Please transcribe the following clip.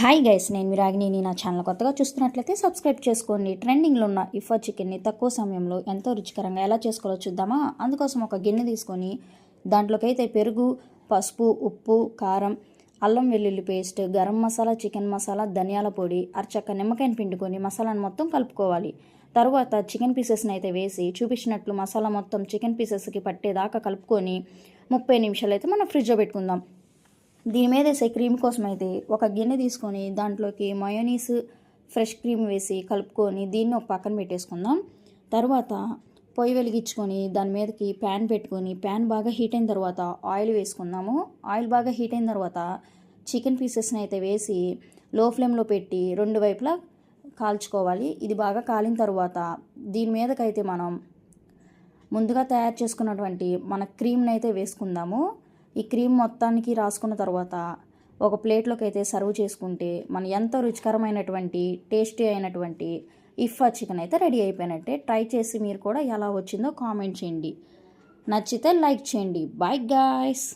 Hi guys, నేను మీ రాగిని. నా channel కొత్తగా చూస్తున్నట్లయితే సబ్స్క్రైబ్ చేసుకోండి. ట్రెండింగ్లో ఉన్న ఇఫా చికెన్ని తక్కువ సమయంలో ఎంతో రుచికరంగా ఎలా చేసుకోవాలో చూద్దామా. అందుకోసం ఒక గిన్నె తీసుకొని దాంట్లోకి అయితే పెరుగు, పసుపు, ఉప్పు, కారం, అల్లం వెల్లుల్లి పేస్ట్, గరం మసాలా, చికెన్ మసాలా, ధనియాల పొడి, అరచక్క నిమ్మకాయని పిండుకొని మసాలాను మొత్తం కలుపుకోవాలి. తర్వాత చికెన్ పీసెస్ని అయితే వేసి చూపించినట్లు మసాలా మొత్తం చికెన్ పీసెస్కి పట్టేదాకా కలుపుకొని 30 నిమిషాలు అయితే మనం ఫ్రిడ్జ్లో పెట్టుకుందాం. దీని మీద వేసే క్రీమ్ కోసం అయితే ఒక గిన్నె తీసుకొని దాంట్లోకి మయోనీస్, ఫ్రెష్ క్రీమ్ వేసి కలుపుకొని దీన్ని ఒక పక్కన పెట్టేసుకుందాం. తర్వాత పొయ్యి వెలిగించుకొని దాని మీదకి ప్యాన్ పెట్టుకొని ప్యాన్ బాగా హీట్ అయిన తర్వాత ఆయిల్ వేసుకుందాము. ఆయిల్ బాగా హీట్ అయిన తర్వాత చికెన్ పీసెస్ని అయితే వేసి లో ఫ్లేమ్లో పెట్టి రెండు వైపులా కాల్చుకోవాలి. ఇది బాగా కాలిన తర్వాత దీని మీదకైతే మనం ముందుగా తయారు చేసుకున్నటువంటి మన క్రీమ్ని అయితే వేసుకుందాము. ఈ క్రీమ్ మొత్తానికి రాసుకున్న తర్వాత ఒక ప్లేట్లోకి అయితే సర్వ్ చేసుకుంటే మన ఎంతో రుచికరమైనటువంటి టేస్టీ అయినటువంటి ఇఫా చికెన్ అయితే రెడీ అయిపోయినట్టే. ట్రై చేసి మీరు కూడా ఎలా వచ్చిందో కామెంట్ చేయండి. నచ్చితే లైక్ చేయండి. Bye guys.